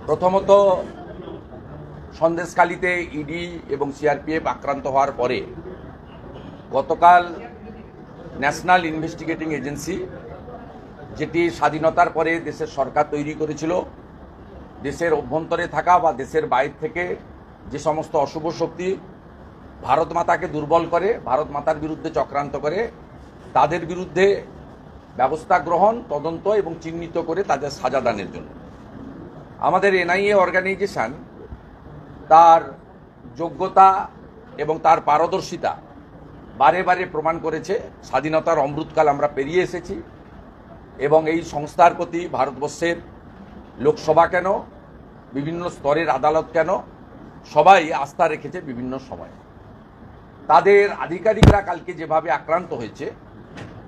প্রথমত সন্দেশখালীতে ইডি এবং সিআরপিএফ আক্রান্ত হওয়ার পরে গতকাল ন্যাশনাল ইনভেস্টিগেটিং এজেন্সি, যেটি স্বাধীনতার পরে দেশের সরকার তৈরি করেছিল, দেশের অভ্যন্তরে থাকা বা দেশের বাইরে থেকে যে সমস্ত অশুভ শক্তি ভারত মাতাকে দুর্বল করে, ভারত মাতার বিরুদ্ধে চক্রান্ত করে, তাদের বিরুদ্ধে ব্যবস্থা গ্রহণ, তদন্ত এবং চিহ্নিত করে তাদের সাজা দানের জন্য আমাদের এনআইএ অর্গানাইজেশন তার যোগ্যতা এবং তার পারদর্শিতা বারে বারে প্রমাণ করেছে। স্বাধীনতার অমৃতকাল আমরা পেরিয়ে এসেছি এবং এই সংস্থার প্রতি ভারতবর্ষের লোকসভা কেন, বিভিন্ন স্তরের আদালত কেন, সবাই আস্থা রেখেছে বিভিন্ন সময়। তাদের আধিকারিকরা কালকে যেভাবে আক্রান্ত হয়েছে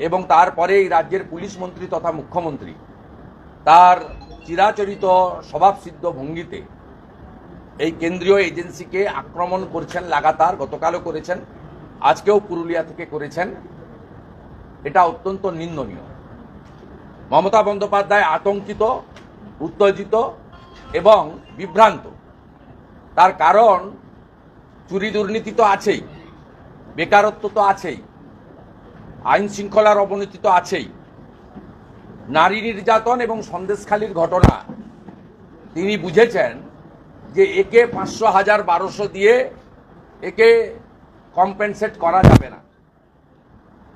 এবং তারপরে এই রাজ্যের পুলিশ মন্ত্রী তথা মুখ্যমন্ত্রী তার চিরাচরিত স্বভাবসিদ্ধ ভঙ্গিতে এই কেন্দ্রীয় এজেন্সিকে আক্রমণ করছেন, লাগাতার গতকালও করেছেন, আজকেও পুরুলিয়া থেকে করেছেন, এটা অত্যন্ত নিন্দনীয়। মমতা বন্দ্যোপাধ্যায় আতঙ্কিত, উত্তেজিত এবং বিভ্রান্ত। তার কারণ চুরি দুর্নীতি তো আছেই, বেকারত্ব তো আছেই, আইন শৃঙ্খলার অবনতি তো আছেই, নারী নির্যাতন এবং সন্দেশখালীর ঘটনা তিনি বুঝেছেন যে একে 500, 1000, 1200 দিয়ে একে কম্পেনসেট করা যাবে না।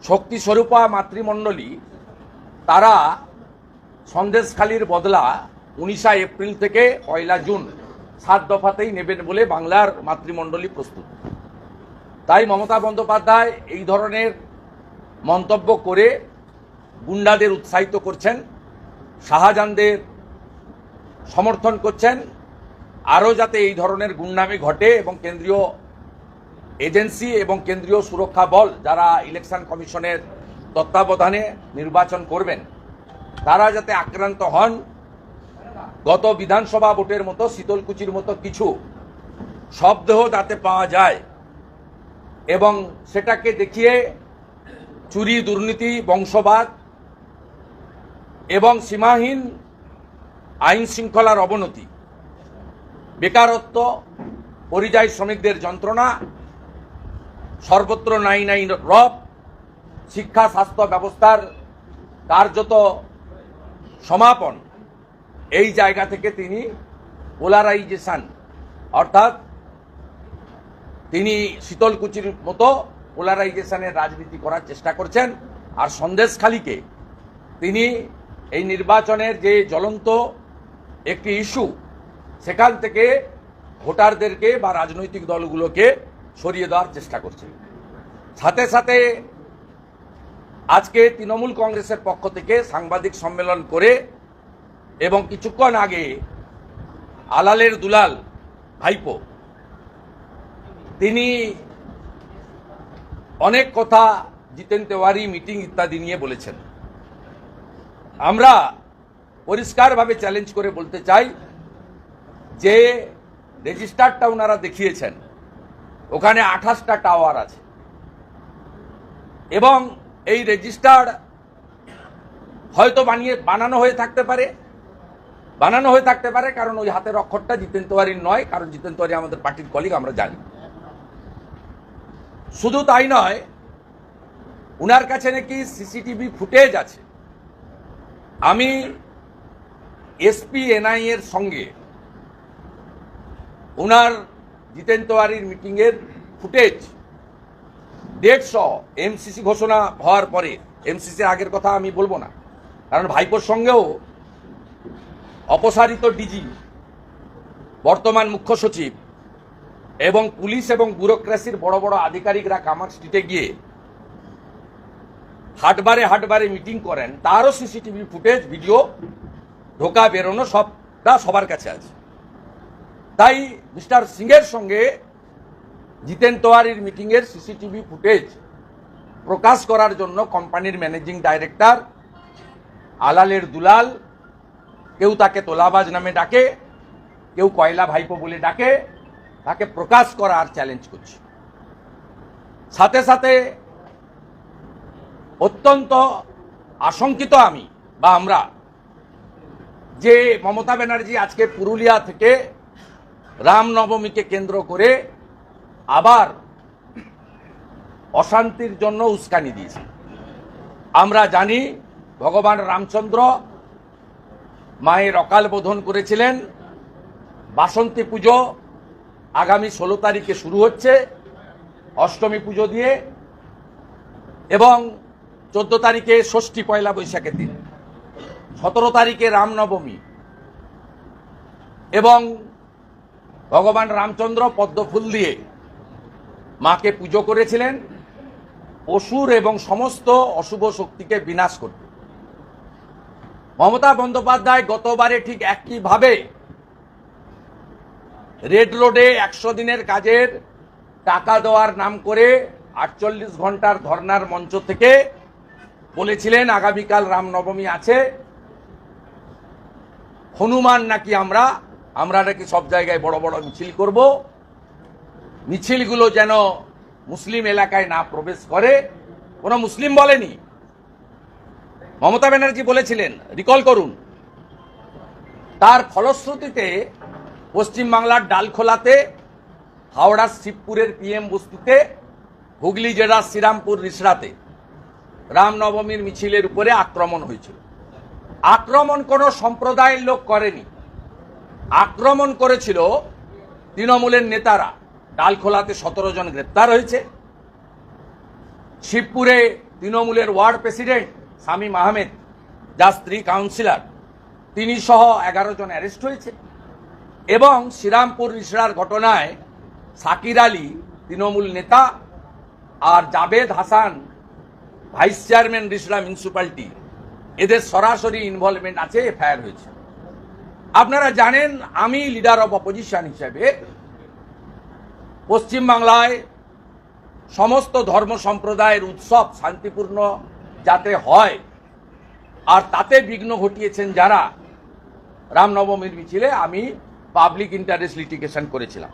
শক্তি স্বরূপা মাতৃমণ্ডলী তারা সন্দেশখালীর বদলা 19 এপ্রিল থেকে 1 জুন 7 দফাতেই নেবেন বলে বাংলার মাতৃমণ্ডলী প্রস্তুত। তাই মমতা বন্দ্যোপাধ্যায় এই ধরনের মন্তব্য করে গুন্ডাদের উৎসাহিত করছেন, শাহজাহানদের সমর্থন করছেন, আরও যাতে এই ধরনের গুন্ডামি ঘটে এবং কেন্দ্রীয় এজেন্সি এবং কেন্দ্রীয় সুরক্ষা বল যারা ইলেকশন কমিশনের তত্ত্বাবধানে নির্বাচন করবেন তারা যাতে আক্রান্ত হন। গত বিধানসভা ভোটের মতো শীতলকুচির মতো কিছু শবদেহ যাতে পাওয়া যায় এবং সেটাকে দেখিয়ে চুরি, দুর্নীতি, বংশবাদ এবং সীমাহীন আইন শৃঙ্খলার অবনতি, বেকারত্ব, পরিযায়ী শ্রমিকদের যন্ত্রণা, সর্বত্র নাই নাই রব, শিক্ষা স্বাস্থ্য ব্যবস্থার কার্যত সমাপন, এই জায়গা থেকে তিনি পোলারাইজেশন অর্থাৎ তিনি শীতলকুচির মতো পোলারাইজেশনের রাজনীতি করার চেষ্টা করছেন। আর সন্দেশখালীকে তিনি এই নির্বাচনের যে জ্বলন্ত একটি ইস্যু সেখান থেকে ভোটারদেরকে বা রাজনৈতিক দলগুলোকে সরিয়ে দেওয়ার চেষ্টা করছেন। সাথে সাথে আজকে তৃণমূল কংগ্রেসের পক্ষ থেকে সাংবাদিক সম্মেলন করে এবং কিছুক্ষণ আগে আলালের দুলাল ভাইপো তিনি অনেক কথা জিতেন তেওয়ারি মিটিং ইত্যাদি নিয়ে বলেছেন। আমরা পরিষ্কারভাবে চ্যালেঞ্জ করে বলতে চাই যে রেজিস্টারটা ওনারা দেখিয়েছেন, ওখানে 28টা টাওয়ার আছে এবং এই রেজিস্টার হয়তো বানানো হয়ে থাকতে পারে, কারণ ওই হাতের অক্ষরটা জিতেন তেওয়ারির নয়, কারণ জিতেন তেওয়ারি আমাদের পার্টির কলিগ, আমরা জানি। শুধু তাই নয়, উনার কাছে নাকি সিসিটিভি ফুটেজ আছে। আমি এসপি এনআইএ এর সঙ্গে উনার জিতেন তেওয়ারির মিটিংয়ের ফুটেজ ডেট সহ এমসিসি ঘোষণা হওয়ার পরে, এমসিসির আগের কথা আমি বলবো না, কারণ ভাইপোর সঙ্গেও অপসারিত ডিজি, বর্তমান মুখ্য সচিব এবং পুলিশ এবং ব্যুরোক্রেসির বড় বড় আধিকারিকরা কামার স্ট্রিটে গিয়ে হাটবারে মিটিং করেন, তারও সিসিটিভি ফুটেজ, ভিডিও, ঢোকা বেরোনো সবটা সবার কাছে আছে। তাই মিস্টার সিংয়ের সঙ্গে জিতেন তেওয়ারির মিটিংয়ের সিসিটিভি ফুটেজ প্রকাশ করার জন্য কোম্পানির ম্যানেজিং ডাইরেক্টর আলালের দুলাল, কেউ তাকে তোলাবাজ নামে ডাকে, কেউ কয়লা ভাইপো বলে ডাকে, তাকে প্রকাশ করার চ্যালেঞ্জ করছে। সাথে সাথে অত্যন্ত আশঙ্কিত আমি বা আমরা যে মমতা ব্যানার্জি আজকে পুরুলিয়া থেকে রামনবমীকে কেন্দ্র করে আবার অশান্তির জন্য উস্কানি দিয়েছে। আমরা জানি ভগবান রামচন্দ্র মায়ের অকাল বোধন করেছিলেন। বাসন্তী পুজো আগামী 16 তারিখে শুরু হচ্ছে অষ্টমী পুজো দিয়ে, এবং 14 তারিখে ষষ্ঠী পয়লা বৈশাখের দিন, 17 তারিখে রামনবমী, এবং ভগবান রামচন্দ্র পদ্মফুল দিয়ে মাকে পুজো করেছিলেন অসুর এবং সমস্ত অশুভ শক্তিকে বিনাশ করতে। মমতা বন্দ্যোপাধ্যায় গতবারে ঠিক একইভাবে রেড রোডে 100 দিনের কাজের টাকা দেওয়ার নাম করে 48 ঘন্টার ধর্নার মঞ্চ থেকে বলেছিলেন আগামীকাল রামনবমী আছে, হনুমান নাকি আমরা নাকি সব জায়গায় বড় বড় মিছিল করব, মিছিলগুলো যেন মুসলিম এলাকায় না প্রবেশ করে। কোনো মুসলিম বলেনি, মমতা ব্যানার্জি বলেছিলেন, রিকল করুন। তার ফলশ্রুতিতে পশ্চিমবাংলার ডালখোলাতে, হাওড়ার শিবপুরের পিএম বস্তিতে, হুগলি জেলার শ্রীরামপুর রিসড়াতে রামনবমীর মিছিলের উপরে আক্রমণ হয়েছিল। আক্রমণ কোনো সম্প্রদায়ের লোক করেনি, আক্রমণ করেছিল তৃণমূলের নেতারা। ডালখোলাতে 17 জন গ্রেপ্তার হয়েছে। শিবপুরে তৃণমূলের ওয়ার্ড প্রেসিডেন্ট শামীম আহমেদ, যার স্ত্রী কাউন্সিলর, তিনি সহ 11 জন অ্যারেস্ট হয়েছে। এবং শ্রীরামপুর রিসড়ার ঘটনায় সাকির আলী তৃণমূল নেতা আর Javed Hasan vice chairman Rishra municipality, এদের সরাসরি ইনভলভমেন্ট আছে, এফআইআর হয়েছে। আপনারা জানেন আমি লিডার অব অপোজিশন হিসেবে পশ্চিমবাংলায় সমস্ত ধর্ম সম্প্রদায়ের উৎসব শান্তিপূর্ণ যাতে হয়, আর তাতে বিঘ্ন ঘটিয়েছেন যারা রামনবমীর মিছিলে, আমি পাবলিক ইন্টারেস্ট লিটিগেশন করেছিলাম।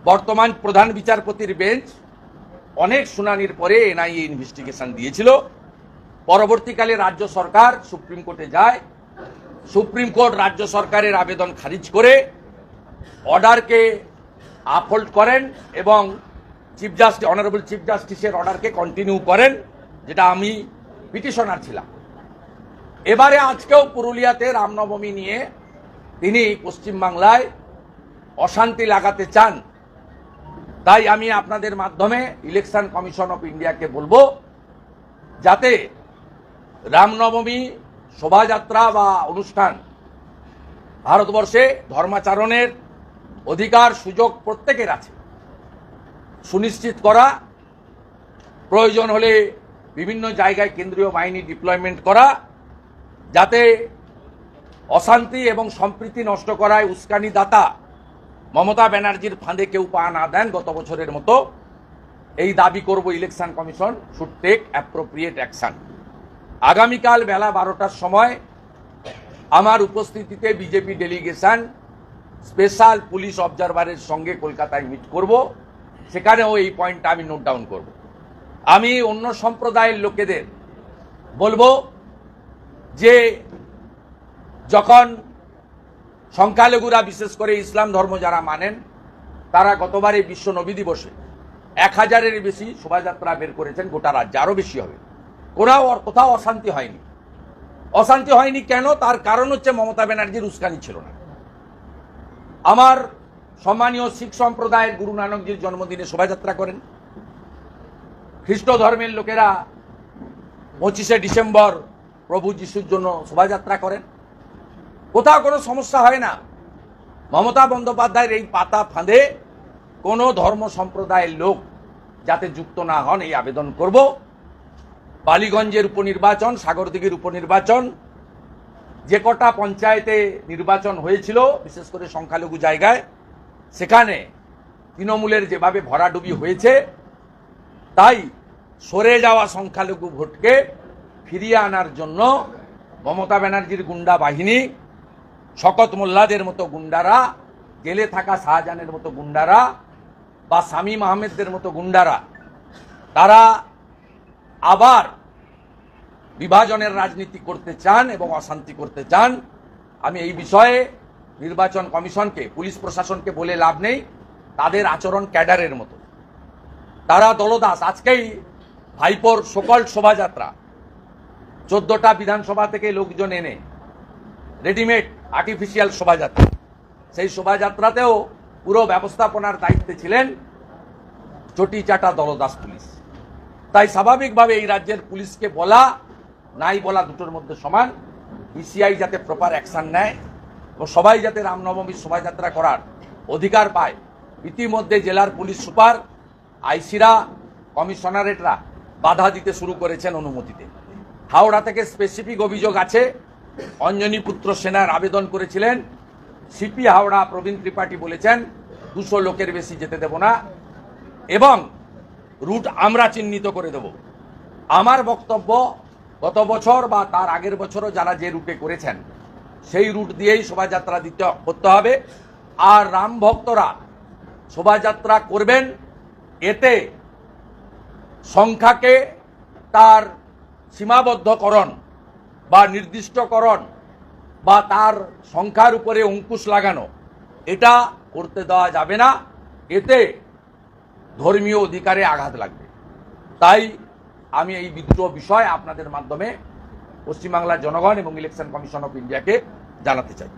বর্তমান প্রধান বিচারপতির বেঞ্চ অনেক শুনানির পরে এনআইএ ইনভেস্টিগেশন দিয়েছিল। পরবর্তীকালে রাজ্য সরকার সুপ্রিম কোর্টে যায়, সুপ্রিম কোর্ট রাজ্য সরকারের আবেদন খারিজ করে অর্ডারকে আপহোল্ড করেন এবং অনারেবল চিফ জাস্টিসের অর্ডারকে কন্টিনিউ করেন, যেটা আমি পিটিশনার ছিলাম। এবারে আজকেও পুরুলিয়াতে রামনবমী নিয়ে তিনি পশ্চিমবাংলায় অশান্তি লাগাতে চান। তাই আমি আপনাদের মাধ্যমে ইলেকশন কমিশন অফ ইন্ডিয়াকে বলবো, যাতে রামনবমী শোভাযাত্রা বা অনুষ্ঠান, ভারতবর্ষে ধর্মাচরণের অধিকার সুযোগ প্রত্যেকের আছে, সুনিশ্চিত করা, প্রয়োজন হলে বিভিন্ন জায়গায় কেন্দ্রীয় বাহিনী ডিপ্লয়মেন্ট করা, যাতে অশান্তি এবং সম্প্রীতি নষ্ট করায় উস্কানি দাতা মমতা ব্যানার্জির ফাঁদে কেউ পা না দেন গত বছরের মতো। এই দাবি করব election commission should take appropriate action. আগামীকাল বেলা 12টার সময় আমার উপস্থিতিতে বিজেপি ডেলিগেশন স্পেশাল পুলিশ অবজারভারের সঙ্গে কলকাতায় মিট করব, সেখানেও এই পয়েন্টটা আমি নোট ডাউন করব। আমি অন্য সম্প্রদায়ের লোকেদের বলবো যে যখন সংখ্যালঘুরা, বিশেষ করে ইসলাম ধর্ম যারা মানেন, তারা গতবারে বিশ্ব নবী দিবসে 1000-এর বেশি শোভাযাত্রা বের করেছেন গোটা রাজ্যে, আরো বেশি হবে। কোথাও অশান্তি হয়নি। অশান্তি হয়নি কেন? তার কারণ হচ্ছে মমতা ব্যানার্জির উস্কানি ছিল না। আমার সম্মানীয় শিখ সম্প্রদায়ের গুরু নানকজির জন্মদিনে শোভাযাত্রা করেন, খ্রিস্ট ধর্মের লোকেরা 25শে ডিসেম্বর প্রভু যিশুর জন্য শোভাযাত্রা করেন, কোথাও কোনো সমস্যা হয় না। মমতা বন্দ্যোপাধ্যায়ের এই পাতা ফাঁদে কোনো ধর্ম সম্প্রদায়ের লোক যাতে যুক্ত না হন, এই আবেদন করব। বালিগঞ্জের উপনির্বাচন, সাগরদিঘির উপনির্বাচন, যে কটা পঞ্চায়েতে নির্বাচন হয়েছিল, বিশেষ করে সংখ্যালঘু জায়গায়, সেখানে তৃণমূলের যেভাবে ভরাডুবি হয়েছে, তাই সরে যাওয়া সংখ্যালঘু ভোটকে ফিরিয়ে আনার জন্য মমতা ব্যানার্জির গুন্ডা বাহিনী, শকত মোল্লাদের মতো গুন্ডারা, জেলে থাকা শাহজাহানের মতো গুন্ডারা বা শামীম আহমেদদের মতো গুন্ডারা, তারা আবার বিভাজনের রাজনীতি করতে চান এবং অশান্তি করতে চান। আমি এই বিষয়ে নির্বাচন কমিশনকে, পুলিশ প্রশাসনকে বলে লাভ নেই। তাদের আচরণ ক্যাডারের মতো, তারা দলদাস। আজকেই ভাইপোর সকল শোভাযাত্রা 14টা বিধানসভা থেকে লোকজন এনে রেডিমেড আর্টিফিশিয়াল শোভাযাত্রা, সেই শোভাযাত্রাতেও পুরো ব্যবস্থাপনার দায়িত্বে ছিলেন চটি চাটা দলদাস পুলিশ। তাই স্বাভাবিকভাবে এই রাজ্যের পুলিশকে বলা নাই বলা দুটোর মধ্যে সমান। ইসিআই যাতে প্রপার অ্যাকশন নেয় ও সবাই যাতে রামনবমীর শোভাযাত্রা করার অধিকার পায়। ইতিমধ্যে জেলার পুলিশ সুপার, আইসিরা, কমিশনারেটরা বাধা দিতে শুরু করেছেন অনুমতিতে। হাওড়া থেকে স্পেসিফিক অভিযোগ আছে, অঞ্জনী পুত্র সেনার আবেদন করেছিলেন। সিপি হাওড়া প্রবীণ ত্রিপাঠী বলেছেন 200 লোকের বেশি যেতে দেব না এবং রুট আমরা চিহ্নিত করে দেব। আমার বক্তব্য, গত বছর বা তার আগের বছরও যারা যে রুটে করেছেন সেই রুট দিয়েই শোভাযাত্রা করতে হবে। আর রাম ভক্তরা শোভাযাত্রা করবেন, এতে সংখ্যাকে তার সীমাবদ্ধকরণ বা নির্দিষ্টকরণ বা তার সংখ্যার উপরে অঙ্কুশ লাগানো, এটা করতে দেওয়া যাবে না। এতে ধর্মীয় অধিকারে আঘাত লাগবে। তাই আমি এই দুটো বিষয় আপনাদের মাধ্যমে পশ্চিমবাংলার জনগণ এবং ইলেকশন কমিশন অফ ইন্ডিয়াকে জানাতে চাই।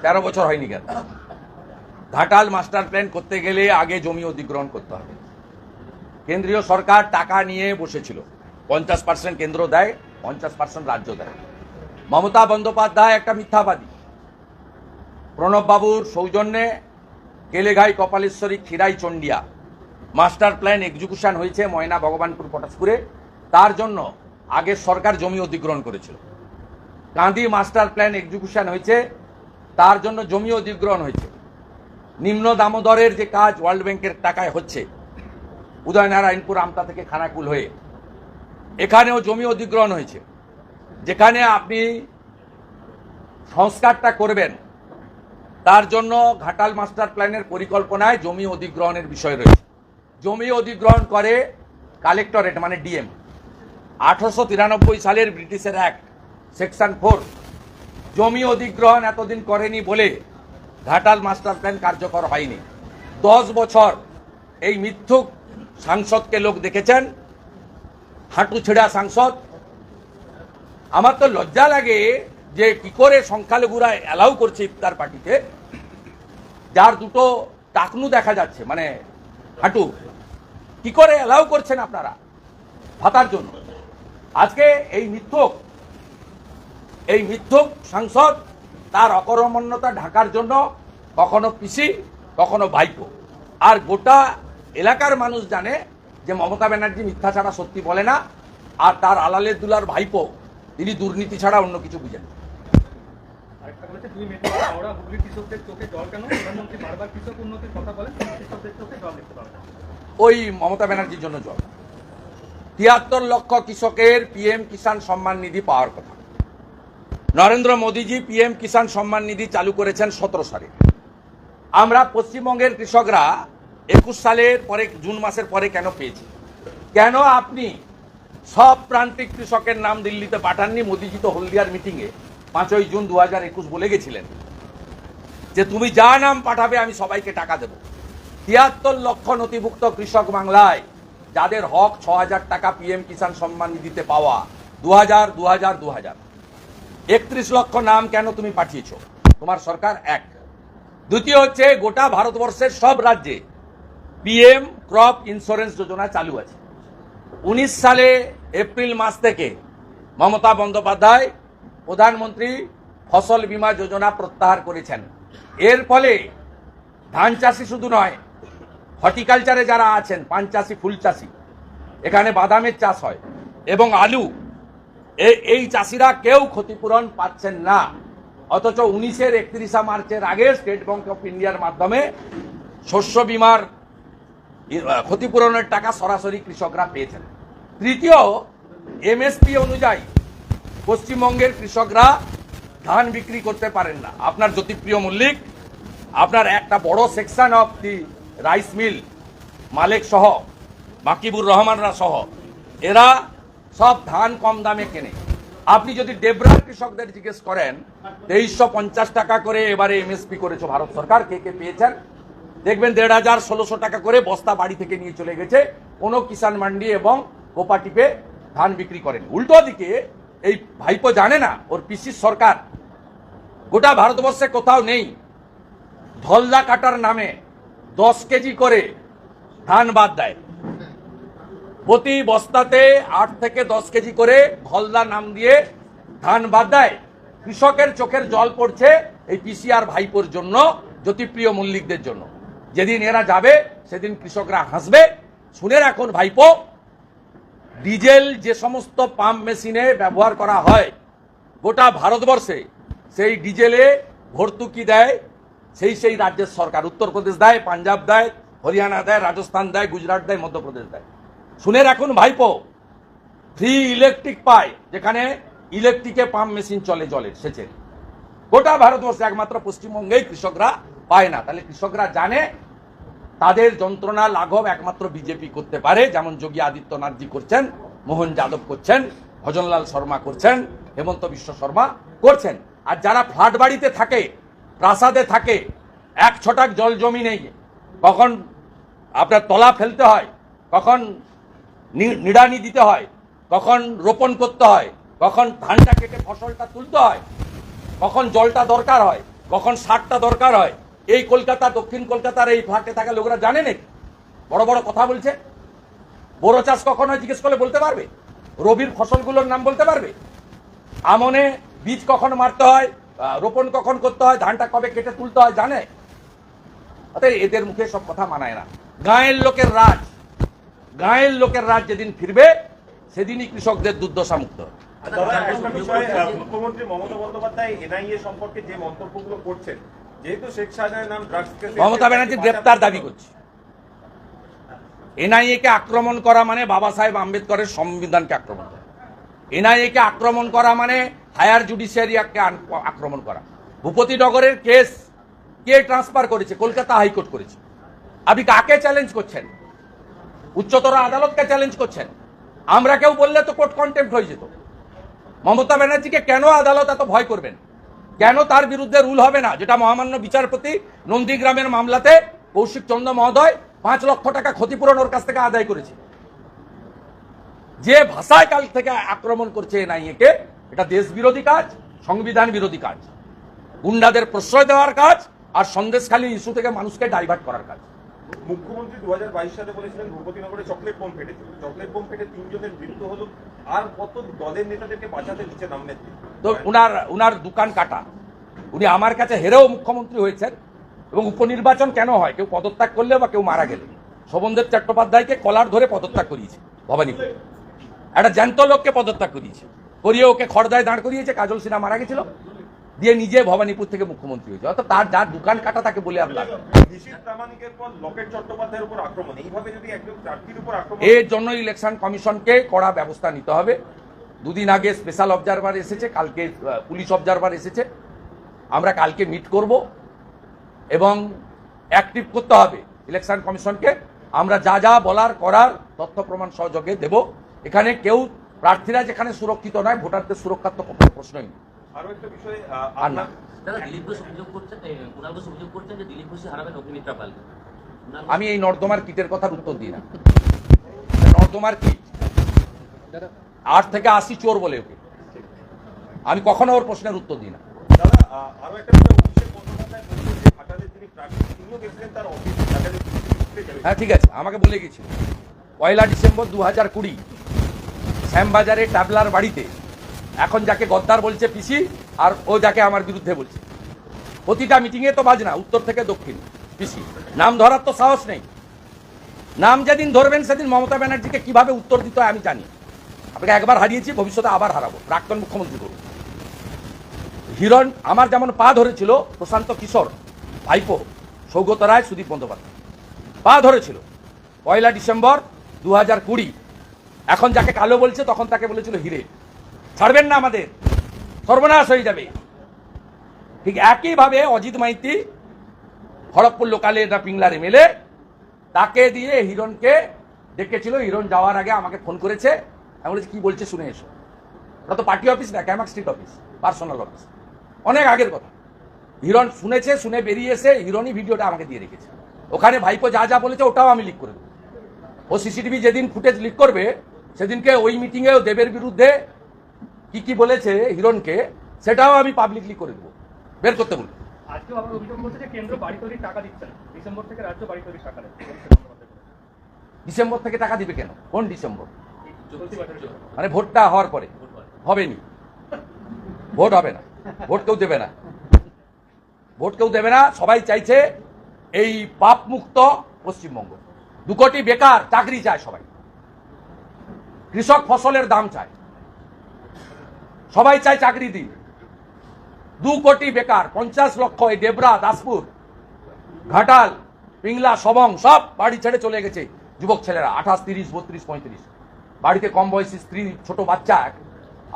13 বছর হয়নি কেন? ঘাটাল মাস্টার প্ল্যান করতে গেলে আগে জমি অধিগ্রহণ করতে হবে। কেন্দ্রীয় সরকার টাকা নিয়ে বসেছিল, 50% কেন্দ্র দেয়, 50% রাজ্য দেয়। মমতা বন্দ্যোপাধ্যায় একটা মিথ্যাবাদী। প্রণব বাবুর সৌজন্যে Kaleghai, Kapaleshwari, Khirai, Chandia master plan execution হয়েছে ময়না, ভগবানপুর, পটাশপুরে। তার জন্য আগের সরকার জমি অধিগ্রহণ করেছিল। কাঁদি মাস্টার প্ল্যান এক্সিকিউশন হয়েছে, তার জন্য জমি অধিগ্রহণ হয়েছে। নিম্ন দামোদরের যে কাজ ওয়ার্ল্ড ব্যাংকের টাকায় হচ্ছে, উদয়নারায়ণপুর, আমতা থেকে খানাকুল হয়ে, এখানেও জমি অধিগ্রহণ হয়েছে। যেখানে আপনি সংস্কারটা করবেন তার জন্য ঘাটাল মাস্টার প্ল্যানের পরিকল্পনায় জমি অধিগ্রহণের বিষয় রয়েছে। জমি অধিগ্রহণ করে কালেক্টরেট মানে ডিএম। 1893 সালের ব্রিটিশের অ্যাক্ট সেকশন 4 জমি অধিগ্রহণ এতদিন করেনি বলে ঘাটাল মাস্টার প্ল্যান কার্যকর হয়নি। 10 বছর এই মিথ্যুক সাংসদকে লোক দেখেছেন, হাঁটু ছেঁড়া সাংসদ। আমার তো লজ্জা লাগে যে কি করে সংখ্যালঘুরা অ্যালাউ করছে ইফতার পার্টিতে, যার দুটো টাকনু দেখা যাচ্ছে মানে হাঁটু, কি করে অ্যালাউ করছেন আপনারা ভাতার জন্য? আজকে এই মিথ্যুক সাংসদ তার অকর্মণ্যতা ঢাকার জন্য কখনো পিসি, কখনো ভাইপো। আর গোটা এলাকার মানুষ জানে যে মমতা ব্যানার্জি মিথ্যা ছাড়া সত্যি বলে না, আর তার আলালের দুলার ভাইপো তিনি দুর্নীতি ছাড়া অন্য কিছু বুঝেন। ওই মমতা ব্যানার্জির জন্য জল। 73 লক্ষ কৃষকের পিএম কিষাণ সম্মান নিধি পাওয়ার কথা। নরেন্দ্র মোদীজি পিএম কিষাণ সম্মান নিধি চালু করেছেন 17 সালে। আমরা পশ্চিমবঙ্গের কৃষকরা 21 সালের পরে, জুন মাসের পরে কেন পেয়েছি? কেন আপনি সব প্রান্তিক কৃষকের নাম দিল্লিতে পাঠাননি? মোদীজি তো হলদিয়ার মিটিংয়ে 5ই জুন 2021 বলে গেছিলেন যে তুমি যা নাম পাঠাবে আমি সবাইকে টাকা দেব। 73 লক্ষ নথিভুক্ত কৃষক বাংলায়, যাদের হক 6000 টাকা পিএম কিষাণ সম্মান নিধিতে পাওয়া, 2000 31 লক্ষ নাম কেন তুমি পাঠিয়েছ? তোমার সরকার এক। দ্বিতীয় হচ্ছে, গোটা ভারতবর্ষের সব রাজ্যে পিএম ক্রপ ইন্স্যুরেন্স যোজনা চালু আছে। 19 সালে এপ্রিল মাস থেকে মমতা বন্দ্যোপাধ্যায় প্রধানমন্ত্রী ফসল বীমা যোজনা প্রত্যাহার করেছেন। এর ফলে ধান চাষি শুধু নয়, হর্টিকালচারে যারা আছেন, পান চাষি, ফুল চাষি, এখানে বাদামের চাষ হয় এবং আলু, এই চাষিরা কেউ ক্ষতিপূরণ পাচ্ছেন না। অথচ 19-এর 31 মার্চের আগে স্টেট ব্যাংক অফ ইন্ডিয়ার মাধ্যমে শস্য বীমার ক্ষতিপূরণের টাকা সরাসরি কৃষকরা পেয়েছেন। তৃতীয়, এমএসপি অনুযায়ী পশ্চিমবঙ্গের কৃষকরা ধান বিক্রি করতে পারেন না। আপনার জ্যোতিপ্রিয় মল্লিক, আপনার একটা বড় section of the rice mill মালিক সহ, মাকিবুর রহমানরা সহ এরা সব ধান কম দামে কেনে। আপনি যদি ডেবরার কৃষকদের জিজ্ঞেস করেন 2350 টাকা করে এবারে এমএসপি করেছে ভারত সরকার, কে কে পেয়েছেন দেখবেন 1500-1600 টাকা করে বস্তা বাড়ি থেকে নিয়ে চলে গেছে। কোনো কিষাণ মান্ডি এবং কোপাটিপে ধান বিক্রি করেন। উল্টো দিকে এই ভাইপো জানে না ওর পিসির সরকার গোটা ভারতবর্ষে কোথাও নেই ধলদা কাটার নামে 10 কেজি করে ধান বাদ দেয়। প্রতি বস্তাতে 8 থেকে 10 কেজি করে ধলদা নাম দিয়ে ধান বাদ দেয়। কৃষকের চোখের জল পড়ছে এই পিসিআর ভাইপোর জন্য, জ্যোতিপ্রিয় মল্লিকদের জন্য। যেদিন এরা যাবে সেদিন কৃষকরা হাসবে। শুনে রাখুন ভাইপো, ডিজেল যে সমস্ত পাম্প মেশিনে ব্যবহার করা হয় গোটা ভারতবর্ষে, সেই ডিজেলে ভর্তুকি দেয় সেই রাজ্যের সরকার। উত্তরপ্রদেশ দেয়, পাঞ্জাব দেয়, হরিয়ানা দেয়, রাজস্থান দেয়, গুজরাট দেয়, মধ্যপ্রদেশ দেয়। শুনে রাখুন ভাইপো, ফ্রি ইলেকট্রিক পায় যেখানে ইলেকট্রিকে পাম্প মেশিন চলে জলের সেচের। গোটা ভারতবর্ষে একমাত্র পশ্চিমবঙ্গেই কৃষকরা পায় না। তাহলে কৃষকরা জানে তাদের যন্ত্রণা লাঘব একমাত্র বিজেপি করতে পারে, যেমন যোগী আদিত্যনাথজি করছেন, মোহন যাদব করছেন, ভজনলাল শর্মা করছেন, হেমন্ত বিশ্ব শর্মা করছেন। আর যারা ফ্ল্যাট বাড়িতে থাকে, প্রাসাদে থাকে, 1 ছটাক জল জমি নেই, কখন আপনার তলা ফেলতে হয়, কখন নিড়ানি দিতে হয়, কখন রোপণ করতে হয়, কখন ধানটা কেটে ফসলটা তুলতে হয়, কখন জলটা দরকার হয়, কখন সারটা দরকার হয়, এই কলকাতা, দক্ষিণ কলকাতার এই ফ্ল্যাটে থাকা লোকেরা জানে নাকি? বড় বড় কথা বলছে। বোরো চাষ কখন হয় জিজ্ঞেস করলে বলতে পারবে? রবির ফসলগুলোর নাম বলতে পারবে? আমনে বীজ কখন মারতে হয়, রোপণ কখন করতে হয়, ধানটা কবে কেটে তুলতে হয় জানে? অতএব এদের মুখে সব কথা মানায় না। গাঁয়ের লোকের রাজ, গাঁয়ের লোকের রাজ যেদিন ফিরবে সেদিনই কৃষকদের দুর্দশা মুক্ত হবে। মুখ্যমন্ত্রী মমতা বন্দ্যোপাধ্যায় এনআইএ সম্পর্কে যে মন্তব্যগুলো করছেন, যেহেতু শেখ শাহজাহানের নাম ড্রাগস কেসে মমতা ব্যানার্জি গ্রেপ্তার দাবি করছে। এনআইএ কে আক্রমণ করা মানে বাবা সাহেব আম্বেদকরের সংবিধানকে আক্রমণ করা। এনআইএ কে আক্রমণ করা মানে হায়ার জুডিশিয়ারিকে আক্রমণ করা। ভূপতিনগরের কেস কে ট্রান্সফার করেছে? কলকাতা হাইকোর্ট করেছে। আপনি কাকে চ্যালেঞ্জ করছেন? উচ্চতর আদালতকে চ্যালেঞ্জ করছেন। আমরা কেউ বললে তো কোর্ট কন্টেম্প্ট হয়ে যেত। মমতা ব্যানার্জিকে কেন আদালত এত ভয় করবেন? কেন তার বিরুদ্ধে রুল হবে না, যেটা মহামান্য বিচারপতি নন্দীগ্রামের মামলাতে কৌশিক চন্দ্র মহোদয় 5 লক্ষ টাকা ক্ষতিপূরণ ওর কাছ থেকে আদায় করেছে? যে ভাষায় কাল থেকে আক্রমণ করছে এনআইএ কে, এটা দেশ বিরোধী কাজ, সংবিধান বিরোধী কাজ, গুন্ডাদের প্রশ্রয় দেওয়ার কাজ, আর সন্দেশখালী ইস্যু থেকে মানুষকে ডাইভার্ট করার কাজ। মুখ্যমন্ত্রী 2022 সালে বলেছিলেন ভূপতিনগরে চকলেট বোম ফেটেছিল, চকলেট বোম ফেটে 3 জনের মৃত্যু হলো, আর কত দলের নেতাদেরকে বাঁচাতে দিচ্ছে নামলেন। তো উনার দোকান কাটা, উনি আমার কাছে হেরেও মুখ্যমন্ত্রী হয়েছেন। এবং উপনির্বাচন কেন হয়? কেউ পদত্যাগ করলে বা কেউ মারা গেলে। শোভনদেব চট্টোপাধ্যায়কে কলার ধরে পদত্যাগ করিয়েছে ভবানীপুর, একটা জ্যান্ত লোককে পদত্যাগ করিয়েছে, করিয়ে ওকে খড়দায় দাঁড় করিয়েছে। কাজল সিনহা মারা গেছিল, দিয়ে নিজে ভবানীপুর থেকে মুখ্যমন্ত্রী হয়েছে। অর্থাৎ তার যার দোকান কাটা তাকে বলে আপনার নিশীথ প্রামাণিকের পর লকেট চট্টোপাধ্যায়ের উপর আক্রমণ, এইভাবে যদি একজন প্রার্থীর উপর আক্রমণ, এর জন্য ইলেকশন কমিশনকে কড়া ব্যবস্থা নিতে হবে। 2 দিন আগে স্পেশাল অবজারভার এসেছে, কালকে পুলিশ অবজারভার এসেছে। আমরা কালকে মিট করব এবং অ্যাক্টিভ করতে হবে ইলেকশন কমিশনকে। আমরা যা যা বলার করার তথ্য প্রমাণ সহযোগে দেব। এখানে কেউ প্রার্থীরা যেখানে সুরক্ষিত নয়, ভোটারদের সুরক্ষার তো কোনো প্রশ্নই নেই। আরো একটা বিষয়, আর না, দাদা দিলীপ ঘোষ অভিযোগ করছেন, কুণাল ঘোষ অভিযোগ করছেন যে দিলীপ ঘোষই হারাবেন অগ্নিমিত্রা পালকে। আমি এই নর্দমার কিটের কথার উত্তর দিই না। নর্দমার কিট 8 থেকে 80 চোর বলে ওকে, আমি কখনো ওর প্রশ্নের উত্তর দিই না। দাদা আরো একটা বিষয়, অভিষেক বন্দ্যোপাধ্যায় বলছেন যে ঘাটালে তিনি প্রার্থী, তিনিও গেছিলেন তার অফিসে, ঘাটালে হ্যাঁ ঠিক আছে, আমাকে বলে গেছিল 1 ডিসেম্বর 2020 শ্যামবাজারে ট্যাবলার বাড়িতে, এখন যাকে গদ্দার বলছে পিসি, আর ও যাকে আমার বিরুদ্ধে বলছে, প্রতিটা মিটিংয়ে তো বাজনা উত্তর থেকে দক্ষিণ পিসি। নাম ধরার তো সাহস নেই। নাম যেদিন ধরবেন সেদিন মমতা ব্যানার্জিকে কিভাবে উত্তর দিতে হয় আমি জানি। আপনাকে একবার হারিয়েছি, ভবিষ্যতে আবার হারাবো, প্রাক্তন মুখ্যমন্ত্রী করুন। হিরণ আমার যেমন পা ধরেছিল প্রশান্ত কিশোর ভাইপো, সৌগত রায়, সুদীপ বন্দ্যোপাধ্যায় পা ধরেছিল 1 ডিসেম্বর 2020। এখন যাকে কালো বলছে তখন তাকে বলেছিল হিরে। ছাড়বেন না, আমাদের সর্বনাশ হয়ে যাবে। ঠিক একইভাবে অজিত মাইতি খড়গপুর লোকালে না পিংলার এমএলএ, তাকে দিয়ে হিরণকে ডেকেছিল, হিরণ যাওয়ার আগে আমাকে ফোন করেছে। আমি বলেছি কি বলছে শুনে এসো। ওটা তো পার্টি অফিস না, Camac street office, personal office, অনেক আগের কথা। হিরণ শুনেছে, শুনে বেরিয়ে এসে হিরণই ভিডিওটা আমাকে দিয়ে রেখেছে। ওখানে ভাইপো যা যা বলেছে ওটাও আমি লিক করে দেবো। ও সিসিটিভি যেদিন ফুটেজ লিক করবে সেদিনকে ওই মিটিংয়ে দেবের বিরুদ্ধে কি কি বলেছে হিরণকে সেটাও আমি পাবলিকলি করে দেবো, বের করতে বলবো। আজকেও আবার অভিযোগ করছে যে কেন্দ্র বাড়ি তৈরির টাকা দিচ্ছে না, ডিসেম্বর থেকে রাজ্য বাড়ি তৈরির টাকা দেবে। ডিসেম্বর থেকে টাকা দিবে কেন? কোন ডিসেম্বর? চলতি বছরের মানে ভোটটা হওয়ার পরে হবেনি, ভোট হবে না, ভোট কেউ দেবে না, ভোট কেউ দেবে না। সবাই চাইছে এই পাপ মুক্ত পশ্চিমবঙ্গ। 2 কোটি বেকার চাকরি চায় সবাই, কৃষক ফসলের দাম চায়, সবাই চায় চাকরি দিন। 2 কোটি বেকার, 50 লক্ষ এই দেবরা, দাসপুর, ঘাটাল, পিংলা, সবং সব বাড়ি ছেড়ে চলে গেছে যুবক ছেলেরা, 28, 30, 32, 35, বাড়িতে কম বয়সী স্ত্রী, ছোট বাচ্চা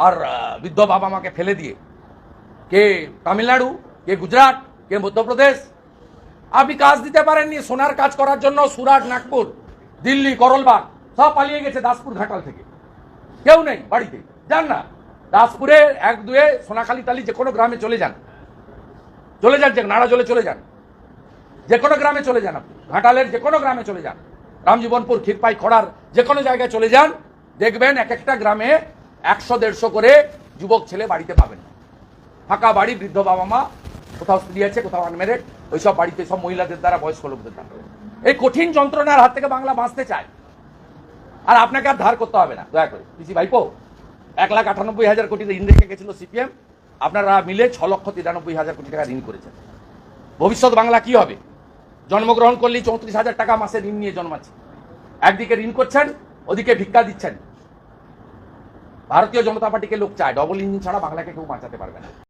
আর বৃদ্ধ বাবা মাকে ফেলে দিয়ে। কে তামিলনাড়ু, কে গুজরাট, কে মধ্যপ্রদেশ। আপনি কাজ দিতে পারেননি, সোনার কাজ করার জন্য সুরাট, নাগপুর, দিল্লি, করলবাগ সব পালিয়ে গেছে দাসপুর, ঘাটাল থেকে। কেউ নেই বাড়িতে, যান না দাসপুরে 1-2 সোনাখালী টালি যে কোনো গ্রামে চলে যান, চলে যান, যে নাড়াজলে চলে যান, যে কোনো গ্রামে চলে যান, আপনি ঘাটালের যে কোনো গ্রামে চলে যান, রামজীবনপুর, ক্ষীরপাই, খড়ার যে কোনো জায়গায় চলে যান, দেখবেন এক একটা গ্রামে 100-150 করে যুবক ছেলে বাড়িতে পাবেন। ফাঁকা বাড়ি, বৃদ্ধ বাবা মা, কোথাও স্ত্রী আছে, কোথাও আনমেরিড, ওইসব বাড়িতে সব মহিলাদের দ্বারা, বয়স্ক লোকদের দ্বারা। এই কঠিন যন্ত্রণার হাত থেকে বাংলা বাঁচতে চায়, আর আপনাকে আর ধার করতে হবে না। দয়া করে পিসি ভাইপো 1,98,000 কোটি ঋণ রেখে গেছিল সিপিএম, আপনারা মিলে 6,93,000 কোটি টাকা ঋণ করেছেন। ভবিষ্যৎ বাংলা কি হবে? জন্মগ্রহণ করলেই 34,000 টাকা মাসে ঋণ নিয়ে জন্মাচ্ছে। একদিকে ঋণ করছেন, ওদিকে ভিক্ষা দিচ্ছেন। ভারতীয় জনতা পার্টিকে লোক চায়, ডবল ইঞ্জিন ছাড়া বাংলাকে কেউ বাঁচাতে পারবে না।